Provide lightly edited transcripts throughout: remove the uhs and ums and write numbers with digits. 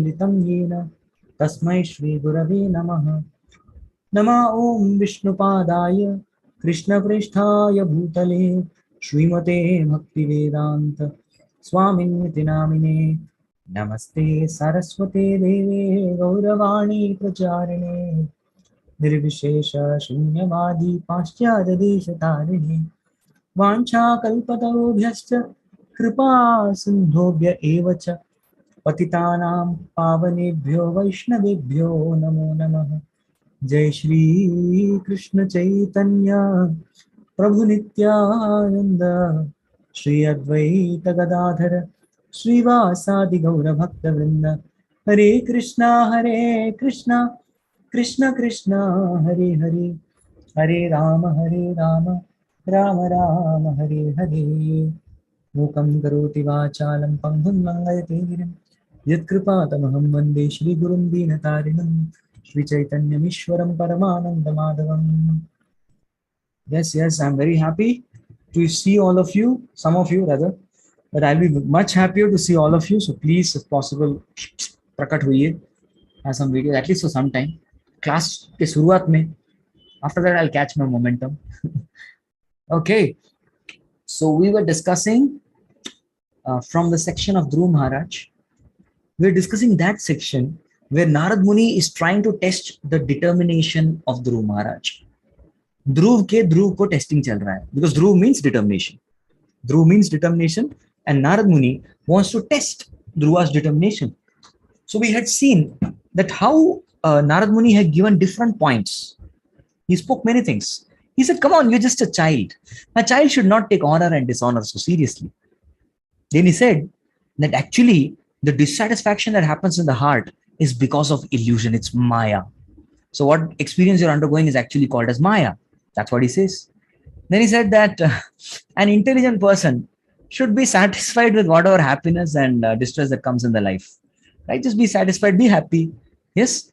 मीलितं येन तस्मै श्रीगुरवे नमः। नमः ॐ विष्णुपादाय कृष्णप्रेष्ठाय भूतले श्रीमते भक्तिवेदान्त स्वामिनिति नामिने। नमस्ते सरस्वते देवे गौरवाणी प्रचारिणे निर्विशेष शून्यवादी पाश्चात्यदेशतारिणे वाञ्छाकल्पतरुभ्यश्च कृपा सिन्धुभ्य एव च पतितानां पावनेभ्यो वैष्णवेभ्यो नमो नमः। जय श्री कृष्ण चैतन्य प्रभु नित्यानंद श्री अद्वैत गदाधर श्रीवासादि गौर भक्त वृंद। हरे कृष्णा कृष्ण कृष्ण हरे हरे, हरे राम राम राम हरे हरे। मूकं करोति वाचालं पङ्गुं लङ्घयते गिरिं यत्कृपातमहं वन्दे श्रीगुरुं दीनतारिणं श्रीचैतन्यमीश्वरं परमानन्दमाधवम्। Yes, I'm very happy to see all of you, some of you rather, but I'll be much happier to see all of you. So please, if possible, prakat huiye, have some videos at least for some time. Class ke शुरुआत में. After that, I'll catch my momentum. Okay, so we were discussing from the section of Dhruv Maharaj. We're discussing that section where Narad Muni is trying to test the determination of Dhruv Maharaj. ध्रुव को testing चल रहा है because Dhruv means determination. Dhruv means determination and Narad Muni wants to test Dhruva's determination. So we had seen that how Narad Muni had given different points. He spoke many things. He said, come on, you're just a child. A child should not take honor and dishonor so seriously. Then he said that actually the dissatisfaction that happens in the heart is because of illusion. It's Maya. So what experience you're undergoing is actually called as Maya. That's what he says. Then he said that an intelligent person should be satisfied with whatever happiness and distress that comes in the life. Right? Just be satisfied, be happy. Yes,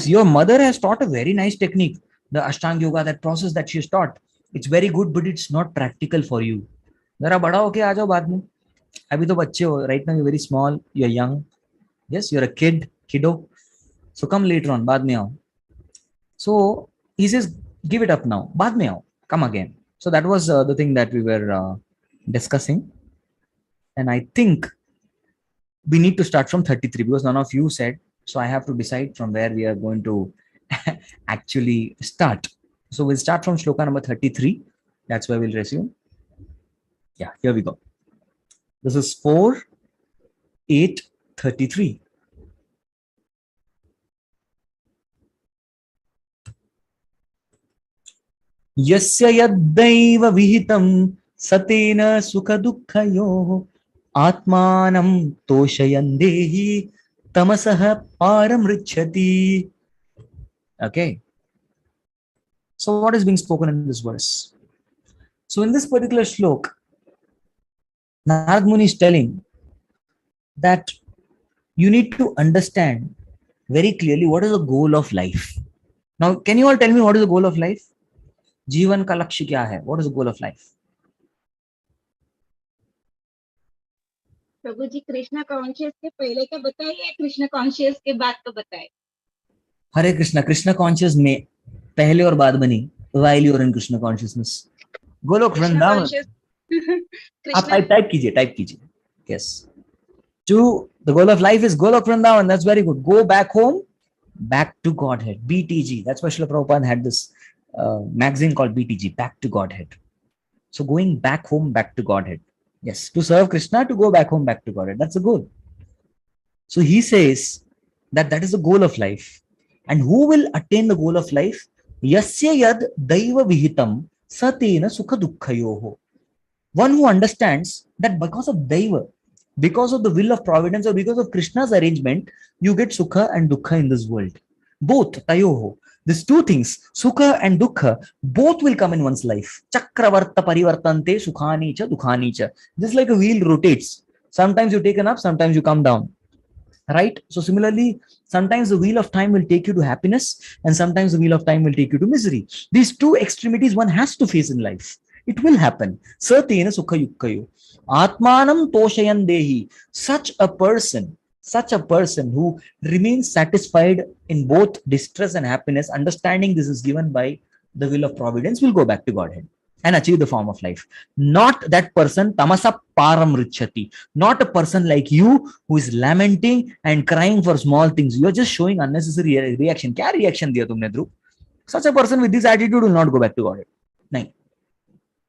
your mother has taught a very nice technique. The Ashtanga Yoga, that process that she has taught, it's very good, but it's not practical for you. Zara bada hoke aa jao baad mein. Abhi to bacche ho. Right now you're very small, you're young. Yes, you're a kiddo. So come later on, baad mein aao. So he says, give it up now. Baad mein aao. Come again. So that was the thing that we were discussing. And I think we need to start from 33 because none of you said. So I have to decide from where we are going to actually start. So we'll start from shloka number 33. That's where we'll resume. Yeah, here we go. This is 4:8:33. यस्य यद्दैव विहितं सतेन सुख दुःखयोः आत्मानं तोषयन् देहि तमसः पारमृच्छति. Okay. So what is being spoken in this verse? So in this particular shlok, Narad Muni is telling that you need to understand very clearly what is the goal of life. Now, can you all tell me what is the goal of life? जीवन का लक्ष्य क्या है? What is the goal of life? प्रभु जी Krishna conscious के पहले का बताइए, कृष्णा कॉन्शियस के बाद का बताइए. हरे कृष्णा कॉन्शियस में पहले और बाद बनी while you are in Krishna consciousness. Golok Vrindavan. आप टाइप कीजिए. Yes. The goal of life is Golok Vrindavan. That's very good. Go back home, back to Godhead. BTG. That's why Srila Prabhupada had this magazine called BTG, Back to Godhead. So going back home, back to Godhead. Yes, to serve Krishna, to go back home, back to Godhead. That's the goal. So he says that is the goal of life. And who will attain the goal of life? Yasya yad daiva vihitam satena sukha dukkhayoho. One who understands that because of daiva, because of the will of providence or because of Krishna's arrangement, you get sukha and dukkha in this world. Both, tayoho. These two things, sukha and dukkha, both will come in one's life. Chakravarta parivartante sukhani cha dukhani cha. Just like a wheel rotates. Sometimes you take an up, sometimes you come down. Right? So similarly, sometimes the wheel of time will take you to happiness and sometimes the wheel of time will take you to misery. These two extremities one has to face in life. It will happen. Satena sukha yukkayo. Atmanam toshayan dehi. Such a person Such a person who remains satisfied in both distress and happiness, understanding this is given by the will of providence, will go back to Godhead and achieve the form of life. Not that person, tamasa param richati. Not a person like you who is lamenting and crying for small things. You are just showing unnecessary reaction. Kya reaction diya tumne, Dhruv? Such a person with this attitude will not go back to Godhead. No.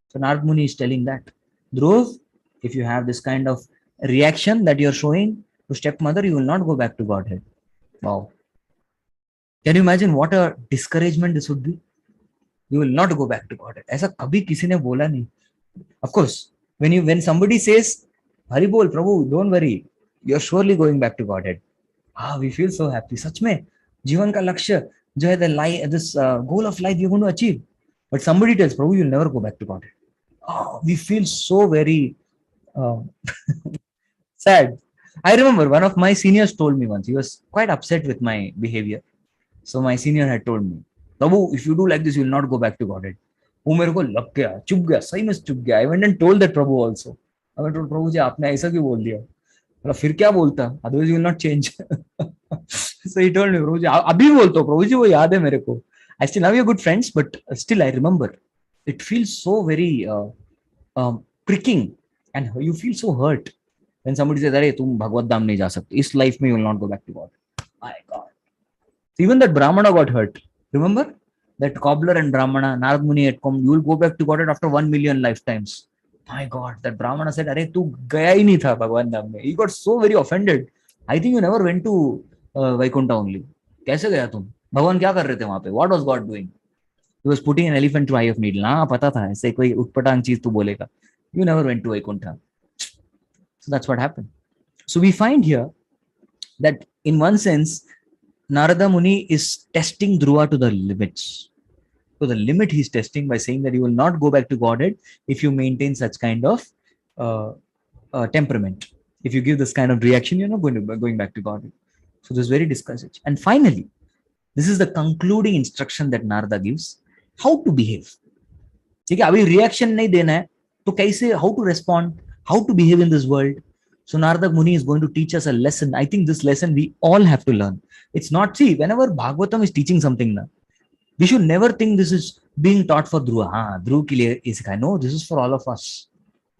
So Narad Muni is telling that, Dhruv, if you have this kind of reaction that you're showing to stepmother, you will not go back to Godhead. Wow. Can you imagine what a discouragement this would be? You will not go back to Godhead. ऐसा कभी किसी ने बोला नहीं. Of course, when somebody says, Hari bol, Prabhu, don't worry, you're surely going back to Godhead. We feel so happy. सच में जीवन का लक्ष्य जो है, this goal of life you're going to achieve. But somebody tells, Prabhu, you'll never go back to Godhead. We feel so very sad. I remember one of my seniors told me once, he was quite upset with my behavior. So my senior had told me, Prabhu, if you do like this, you will not go back to Godhead. वो मेरे को लग गया, चुप गया, सही में चुप गया. I went and told that Prabhu also. I went told Prabhu जी आपने ऐसा क्यों बोल दिया? मतलब फिर क्या बोलता? Otherwise you will not change. So he told me, Prabhu जी अभी बोलता हूँ, Prabhu जी वो याद है मेरे को. I still have your good friends, but still I remember. It feels so very pricking, and you feel so hurt when somebody says, "अरे तुम भगवत धाम नहीं जा सकते, इस life में you will not go back to God." My God. So even that Brahmana got hurt. Remember that cobbler and Brahmana, Narad Muni had come, you will go back to God after 1 million lifetimes. My God, that Brahmana said, "अरे तू गया ही नहीं था भगवान धाम में." He got so very offended. I think you never went to Vaikuntha only. कैसे गया तुम? भगवान क्या कर रहे थे वहां पे? What was God doing? He was putting an elephant through eye of needle. हाँ पता था, ऐसे कोई उटपटांग चीज तू बोलेगा. You never went to Vaikuntha. So that's what happened. So we find here that in one sense, Narada Muni is testing Dhruva to the limits. To the limit he's testing by saying that you will not go back to Godhead if you maintain such kind of temperament. If you give this kind of reaction, you're not going back to Godhead. So this is very discouraging. And finally, this is the concluding instruction that Narada gives. How to behave. ठीक है, अभी reaction नहीं देना है, तो कैसे, how to respond, how to behave in this world. So Narada Muni is going to teach us a lesson. I think this lesson we all have to learn. It's not, see, whenever Bhagavatam is teaching something, we should never think this is being taught for Dhruva. Dhruv ke liye is kind. No, this is for all of us.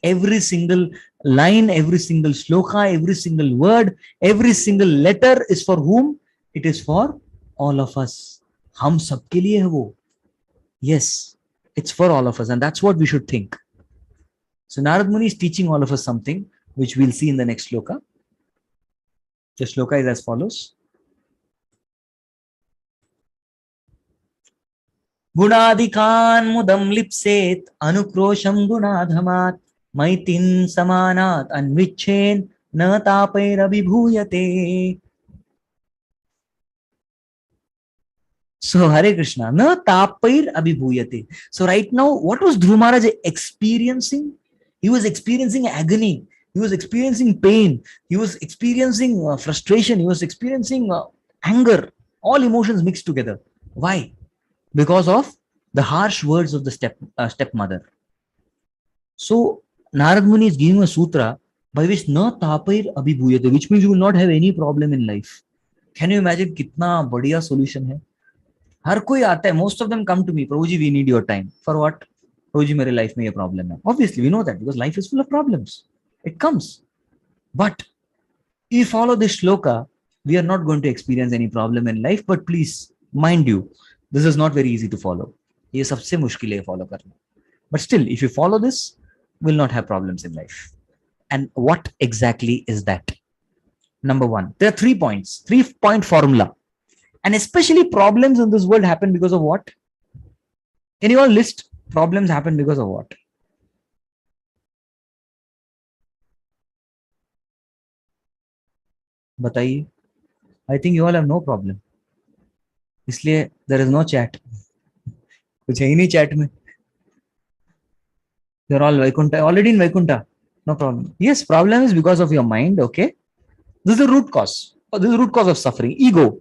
Every single line, every single shloka, every single word, every single letter is for whom? It is for all of us. Hum sabke liye hai wo. Yes, it's for all of us, and that's what we should think. So Narad Muni is teaching all of us something, which we'll see in the next shloka. The shloka is as follows. Gunadikan mudam lipset anukrosham gunadhamat maitin samanat anvichen na tapair abhibhuyate. So Hare Krishna, na tapair abhibhuyate. So right now, what was Dhruva Maharaj experiencing? He was experiencing agony. He was experiencing pain. He was experiencing frustration. He was experiencing anger. All emotions mixed together. Why? Because of the harsh words of the stepmother. So Narad Muni is giving a sutra by which na tapair abhibhuyate, which means you will not have any problem in life. Can you imagine kitna badhiya solution hai? हर कोई आता है, most of them come to me, Prabhu ji, we need your time. For what? Prabhu ji, मेरे life में ये problem है. Obviously, we know that because life is full of problems. It comes. But if you follow this shloka, we are not going to experience any problem in life. But please, mind you, this is not very easy to follow. ये सबसे मुश्किल है follow करना. But still, if you follow this, will not have problems in life. And what exactly is that? Number one, there are 3 points, 3-point formula. And especially problems in this world happen because of what? Can you all list problems happen because of what? बताइए. I think you all have no problem. इसलिए there is no chat. कुछ है ही नहीं chat में. You're all Vaikuntha, already in Vaikuntha. No problem. Yes, problem is because of your mind. Okay. This is the root cause. This is the root cause of suffering. Ego.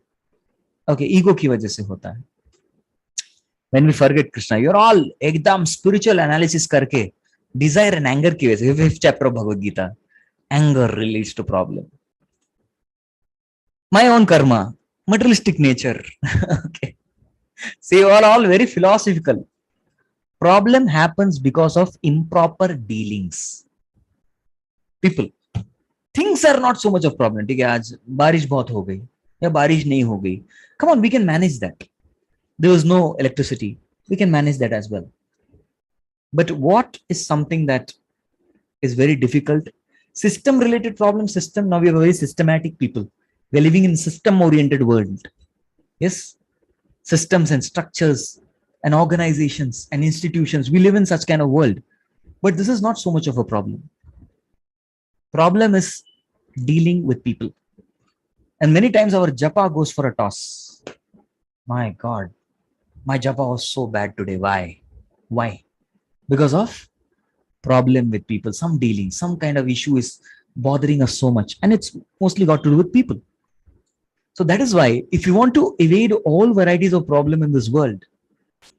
Okay, ego की वजह से होता है. When we forget Krishna, you're all एकदम spiritual analysis करके desire and anger की वजह से. 5th chapter of Bhagavad Gita, anger relates to problem. My own karma, materialistic nature. Okay. See, all very philosophical. Problem happens because of improper dealings. People. Things are not so much of problem. ठीक है आज बारिश बहुत हो गई या बारिश नहीं हो गई. Come on, we can manage that. There was no electricity. We can manage that as well. But what is something that is very difficult? System related problem system. Now we are very systematic people. We are living in system oriented world. Yes. Systems and structures and organizations and institutions. We live in such kind of world. But this is not so much of a problem. Problem is dealing with people. And many times our japa goes for a toss. My God, my japa was so bad today. Why? Why? Because of problem with people, some dealing, some kind of issue is bothering us so much. And it's mostly got to do with people. So that is why if you want to evade all varieties of problem in this world,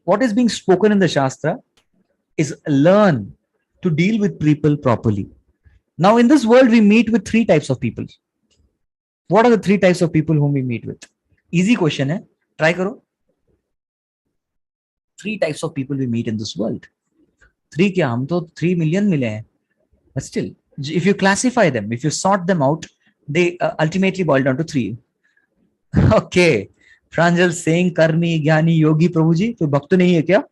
what is being spoken in the Shastra is learn to deal with people properly. Now in this world, we meet with three types of people. What are the three types of people whom we meet with? Easy question, eh? Try karo. Three types of people we meet in this world. Three kya? Hum to 3 million mile hain. But still, if you classify them, if you sort them out, they ultimately boil down to three. Okay. Pranjal saying Karmi, Gyani, Yogi, Prabhuji, तो भक्त नहीं है क्या?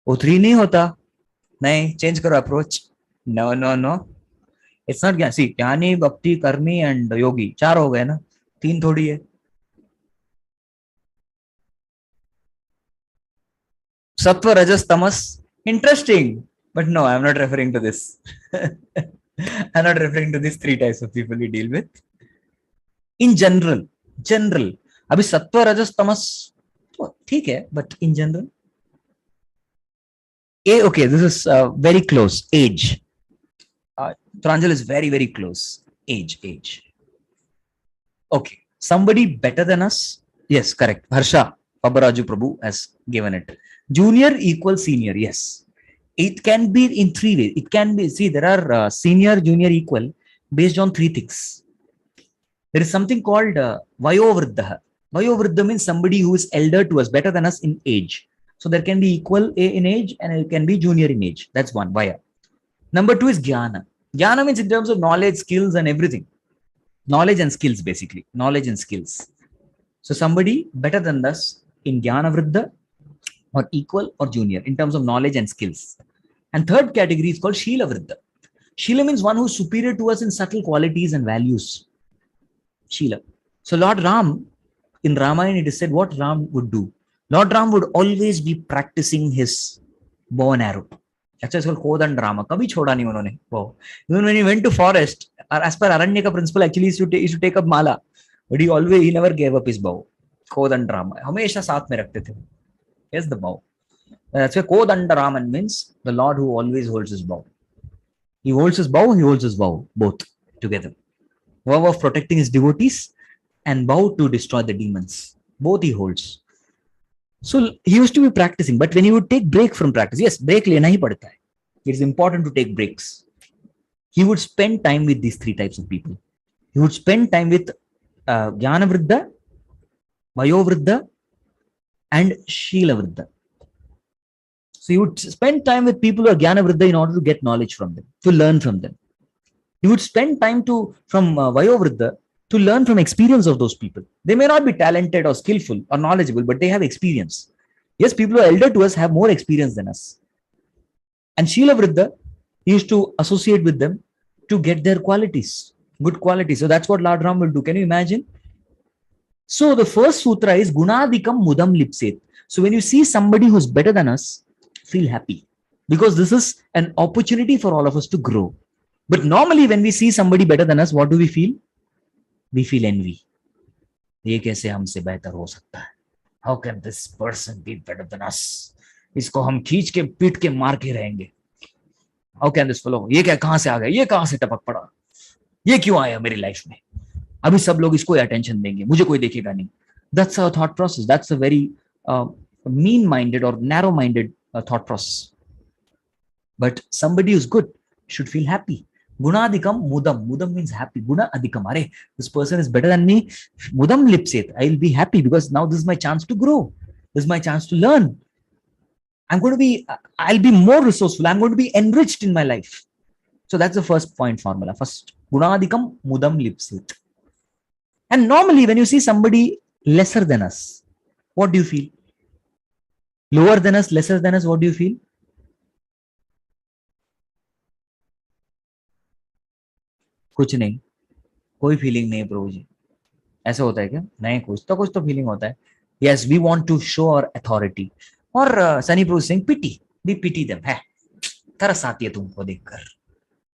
वो three नहीं होता. नहीं, change करो approach. No, no, no. It's not ज्ञान. See, ज्ञानी, भक्ति, कर्मी and योगी. चार हो गए ना? तीन थोड़ी है. Sattva, Rajas, Tamas. Interesting. But no, I'm not referring to this. I'm not referring to these three types of people we deal with. In general. अभी सत्व रजस तमस ठीक है, but in general. Okay, this is very close. Age. Pranjal is very, very close. Age. Okay. Somebody better than us? Yes, correct. Harsha Pabaraju Prabhu has given it. Junior equals senior. Yes. It can be in three ways. It can be, see, there are senior, junior, equal based on three things. There is something called Vayovriddha. Vayovriddha means somebody who is elder to us, better than us in age. So there can be equal in age and it can be junior in age. That's one, Vaya. Number two is Jnana. Jnana means in terms of knowledge, skills and everything. Knowledge and skills, basically. Knowledge and skills. So somebody better than us in Jnana Vriddha or equal or junior in terms of knowledge and skills. And third category is called Shila Vriddha. Shila means one who is superior to us in subtle qualities and values. Shila. So Lord Ram, in Ramayana it is said what Ram would do. Lord Ram would always be practicing his bow and arrow. That's why it's called Kodand Rama. Kabhi choda nahi unhone. Wow. Even when he went to forest, as per Aranyaka principle, actually he used to take up mala. But he never gave up his bow. Kodand Rama. Hamesha saath mein rakhte the. Yes, the bow. That's why Kodand Raman means the Lord who always holds his bow. He holds his bow, he holds his bow. Both together. Vow of protecting his devotees and vow to destroy the demons. Both he holds. So he used to be practicing, but when he would take break from practice, yes, break lena hi padta hai. It is important to take breaks. He would spend time with these three types of people. He would spend time with Jnana Vriddha, Vayo Vriddha, and Shila Vriddha. So he would spend time with people who are Jnana Vriddha in order to get knowledge from them, to learn from them. He would spend time from Vayo Vriddha to learn from experience of those people. They may not be talented or skillful or knowledgeable, but they have experience. Yes, people who are elder to us have more experience than us. And Shila Vriddha, he used to associate with them to get their qualities, good qualities. So that's what Lord Ram will do. Can you imagine? So the first sutra is Gunadikam Mudam Lipset. So when you see somebody who's better than us, feel happy. Because this is an opportunity for all of us to grow. But normally when we see somebody better than us, what do we feel? We feel envy. ये कैसे हमसे बेहतर हो सकता है? How can this person be better than us? इसको हम खींच के पीट के मार के रहेंगे. How can this fellow? ये क्या कहां से आ गया? ये कहां से टपक पड़ा? ये क्यों आया मेरी लाइफ में? अभी सब लोग इसको अटेंशन देंगे, मुझे कोई देखेगा नहीं. That's our thought process. That's a very mean-minded or narrow-minded thought process. But somebody who's good should feel happy. Gunadikam mudam. Mudam means happy. Guna adikam. Are, this person is better than me. Mudam lipset. I will be happy because now this is my chance to grow. This is my chance to learn. I'll be more resourceful. I'm going to be enriched in my life. So that's the first point formula. First, Gunadikam mudam lipset. And normally when you see somebody lesser than us, what do you feel? Lower than us, lesser than us, what do you feel? कुछ नहीं, कोई feeling नहीं है प्रभु जी. ऐसा होता है क्या? नहीं, कुछ तो फीलिंग होता है. Yes, we want to show our authority. और Sunny Prabhu saying pity, we pity them. है, तरस आती है तुमको देखकर.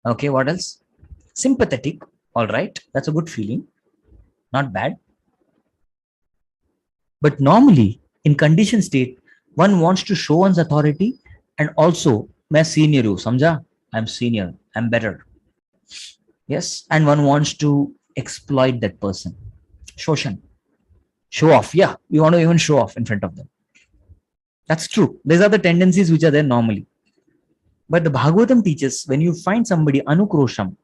Okay, what else? Sympathetic. All right, that's a good feeling, not bad. But normally in conditioned state, one wants to show one's authority and also मैं senior हूँ, समझा? I'm senior, I'm better. Yes, and one wants to exploit that person. Shoshan. Show off. Yeah, we want to even show off in front of them. That's true. These are the tendencies which are there normally. But the Bhagavatam teaches when you find somebody anukrosham,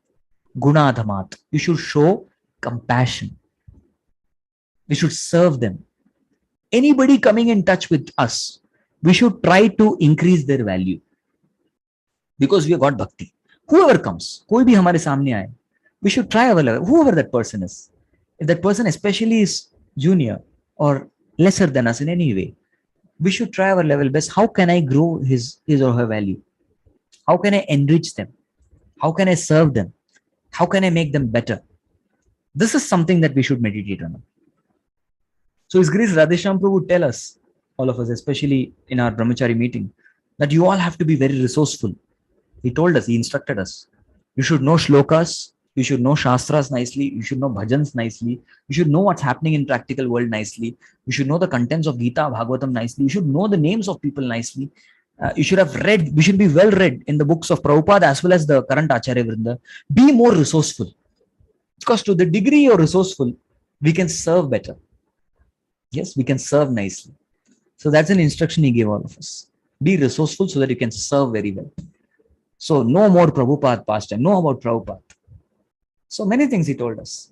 gunadhamat, you should show compassion. We should serve them. Anybody coming in touch with us, we should try to increase their value. Because we have got bhakti. Whoever comes, koi bhi hamare samne aaye, we should try our level, whoever that person is. If that person especially is junior or lesser than us in any way, we should try our level best. How can I grow his or her value? How can I enrich them? How can I serve them? How can I make them better? This is something that we should meditate on. So His Grace Radhesham Prabhu would tell us, all of us, especially in our brahmachari meeting, that you all have to be very resourceful. He told us, he instructed us. You should know shlokas, you should know shastras nicely, you should know bhajans nicely, you should know what's happening in practical world nicely, you should know the contents of Gita, Bhagavatam nicely, you should know the names of people nicely. You should have read, we should be well read in the books of Prabhupada as well as the current Acharya Vrinda. Be more resourceful. Because to the degree you're resourceful, we can serve better. Yes, we can serve nicely. So that's an instruction he gave all of us. Be resourceful so that you can serve very well. So no more Prabhupada pastime, know about Prabhupada. So many things he told us,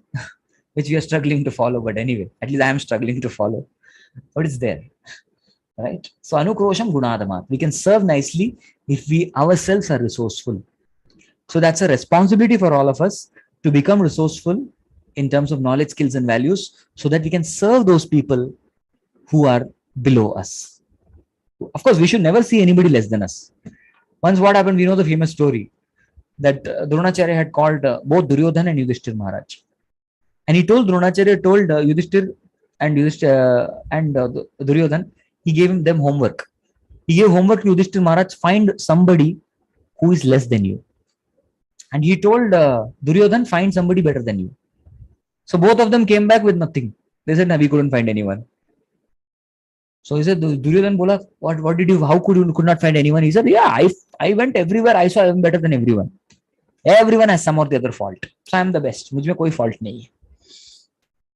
which we are struggling to follow. But anyway, at least I am struggling to follow. But it's there. Right? So Anukrosham Gunadamat. We can serve nicely if we ourselves are resourceful. So that's a responsibility for all of us to become resourceful in terms of knowledge, skills, and values so that we can serve those people who are below us. Of course, we should never see anybody less than us. Once what happened, we know the famous story that Dronacharya had called both Duryodhan and Yudhishthir Maharaj. And he told Dronacharya, told Yudhishthir and Duryodhan, he gave them homework. He gave homework to Yudhishthir Maharaj, find somebody who is less than you. And he told Duryodhan, find somebody better than you. So both of them came back with nothing. They said, no, we couldn't find anyone. So he said, Duryodhan bola, what did you, how could not find anyone? He said, yeah, I went everywhere. I saw I am better than everyone. Everyone has some or the other fault. So I am the best. Mujh mein koi fault nahi hai.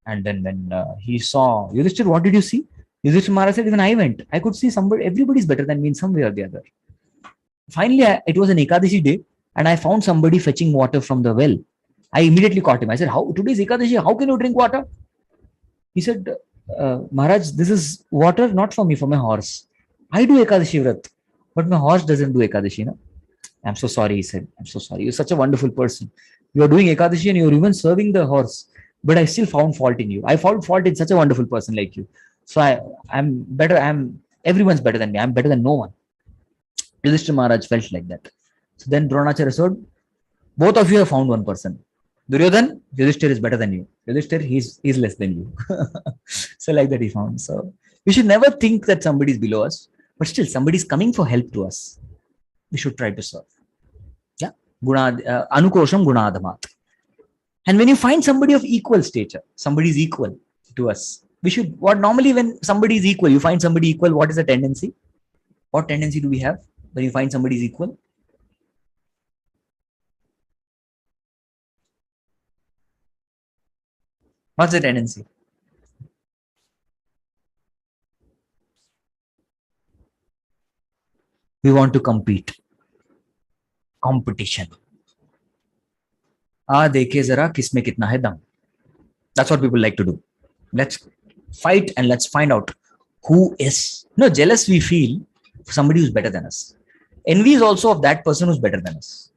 And then when he saw Yudhishthir, what did you see? Yudhishthir Maharaj said, even I went. I could see somebody, everybody's better than me in some way or the other. Finally, it was an Ekadashi day and I found somebody fetching water from the well. I immediately caught him. I said, how, today's Ekadashi, how can you drink water? He said, Maharaj, this is water not for me, for my horse. I do Ekadashi Vrat, but my horse doesn't do Ekadashi. No? I'm so sorry, he said. I'm so sorry. You're such a wonderful person. You're doing Ekadashi and you're even serving the horse. But I still found fault in you. I found fault in such a wonderful person like you. So I'm better. Everyone's better than me. I'm better than no one. Yudhishthira Maharaj felt like that. So then Dronacharya said, both of you have found one person. Duryodhan, Yudhishthira is better than you. Yudhishthira, he's less than you. So like that he found. So we should never think that somebody is below us, but still somebody is coming for help to us. We should try to serve. Yeah. Anukrosham Gunadamat. And when you find somebody of equal stature, somebody is equal to us, we should, what normally when somebody is equal, you find somebody equal, what is the tendency? What tendency do we have when you find somebody is equal? What's the tendency? We want to compete. Competition. देखे जरा किसमें कितना है दम. That's what people like to do. Let's fight and let's find out who is. No, jealous we feel for somebody who's better than us. Envy is also of that person who's better than us.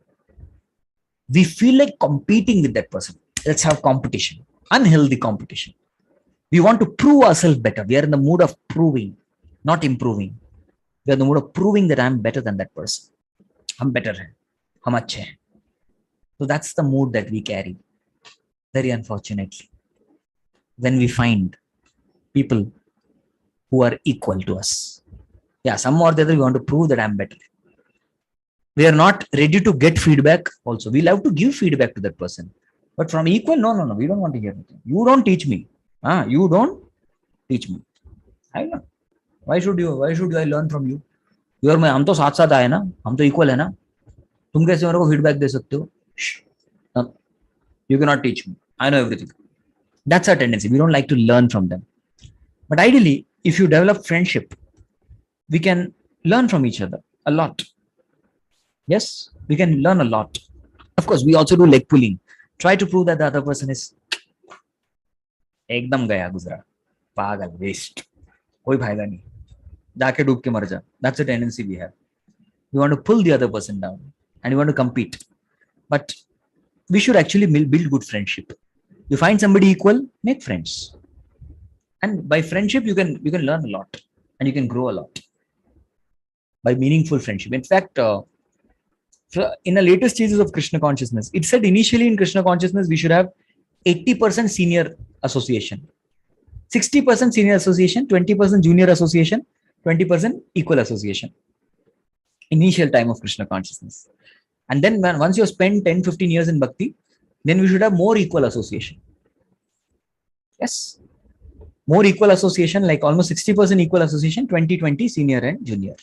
We feel like competing with that person. Let's have competition, unhealthy competition. We want to prove ourselves better. We are in the mood of proving, not improving. We are in the mood of proving that I'm better than that person. हम better हैं, हम अच्छे हैं. So that's the mood that we carry. Very unfortunately, when we find people who are equal to us, yeah, some or the other we want to prove that I'm better. We are not ready to get feedback. Also, we love to give feedback to that person, but from equal, no, we don't want to hear anything. You don't teach me. You don't teach me. I know. Why should I learn from you? You are my. हम तो साथ साथ आए ना, हम तो equal है ना. तुम कैसे मेरे को feedback दे सकते हो? You cannot teach me. I know everything. That's our tendency. We don't like to learn from them. But ideally, if you develop friendship, we can learn from each other a lot. Yes, we can learn a lot. Of course, we also do leg pulling. Try to prove that the other person is एकदम गया गुजरा, पागल, waste, कोई फायदा नहीं, जाके डूब के मर जा. That's a tendency we have. We want to pull the other person down and we want to compete. But we should actually build good friendship. You find somebody equal, make friends. And by friendship, you can learn a lot and you can grow a lot by meaningful friendship. In fact, in the later stages of Krishna consciousness, it said initially in Krishna consciousness, we should have 80% senior association, 60% senior association, 20% junior association, 20% equal association. Initial time of Krishna consciousness. And then once you spend 10-15 years in Bhakti, then we should have more equal association. Yes. More equal association, like almost 60% equal association, 20-20 senior and junior.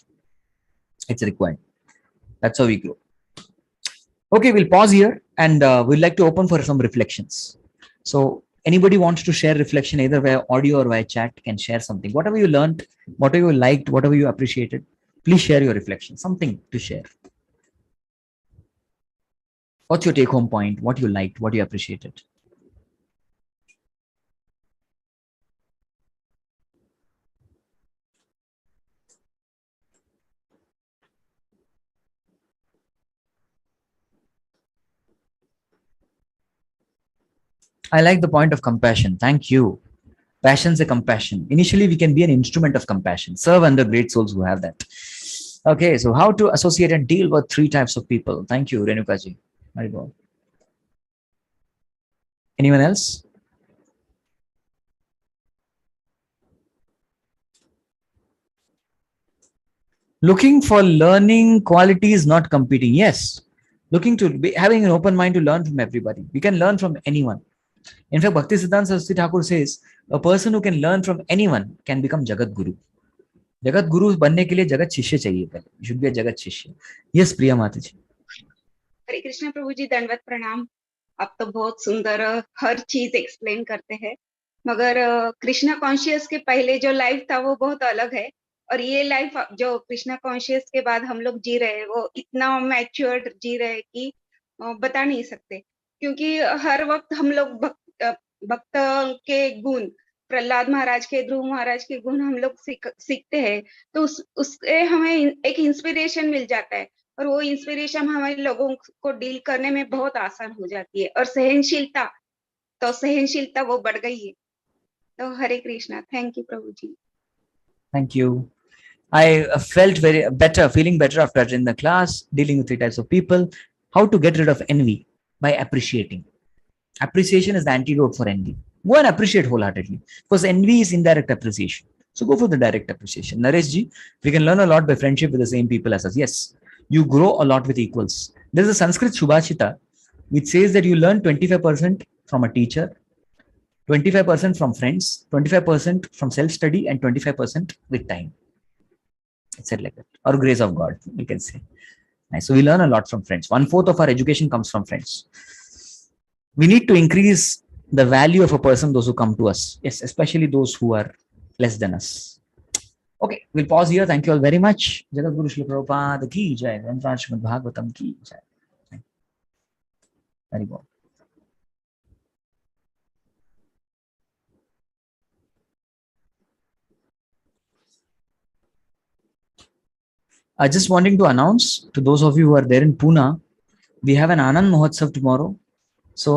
It's required. That's how we grow. Okay, we'll pause here and we'd like to open for some reflections. So anybody wants to share reflection either via audio or via chat can share something. Whatever you learned, whatever you liked, whatever you appreciated, please share your reflection, something to share. What's your take home point? What you liked, what you appreciated? I like the point of compassion. Thank you. Passion's a compassion. Initially, we can be an instrument of compassion. Serve under great souls who have that. Okay, so how to associate and deal with 3 types of people. Thank you, Renukaji. Very good. Anyone else? Looking for learning qualities, not competing. Yes. Looking to be having an open mind to learn from everybody. We can learn from anyone. In fact, Bhakti Siddhanta Saraswati Thakur says, a person who can learn from anyone can become Jagat Guru. Jagat Guru बनने के लिए जगत शिष्य चाहिए पहले. You should be a जगत शिष्य. Yes, प्रिया माता जी. हरे कृष्ण प्रभु जी, दंडवत प्रणाम. आप तो बहुत सुंदर हर चीज एक्सप्लेन करते हैं, मगर कृष्णा कॉन्शियस के पहले जो लाइफ था वो बहुत अलग है, और ये लाइफ जो कृष्णा कॉन्शियस के बाद हम लोग जी रहे हैं वो इतना मैच्योर्ड जी रहे हैं कि बता नहीं सकते. क्योंकि हर वक्त हम लोग भक्त के गुण, प्रहलाद महाराज के, ध्रुव महाराज के गुण हम लोग सीखते हैं, तो उससे हमें एक इंस्पिरेशन मिल जाता है, और वो इंस्पिरेशन हमारे लोगों को डील करने में बहुत आसान हो जाती है. और सहनशीलता वो बढ़ गई है. तो हरे कृष्णा. थैंक यू प्रभु जी. Thank you. I felt feeling better after attending the class, dealing with 3 types of people. How to get rid of envy? By appreciating. Appreciation is the antidote for envy. Go and appreciate wholeheartedly, because envy is indirect appreciation. So go for the direct appreciation. Naresh ji, we can learn a lot by friendship with the same people as us. Yes, you grow a lot with equals. There's a Sanskrit Shubhashita which says that you learn 25% from a teacher, 25% from friends, 25% from self-study, and 25% with time. It's said like that. Or grace of God, we can say. Nice. So we learn a lot from friends. 1/4 of our education comes from friends. We need to increase the value of a person, those who come to us. Yes, especially those who are less than us. Okay, we'll pause here. Thank you all very much. Jagat Guru Srila Prabhupada ki jai. Bhagavatam ki jai. Very good. I just wanting to announce to those of you who are there in Pune, we have an Anand Mahotsav tomorrow.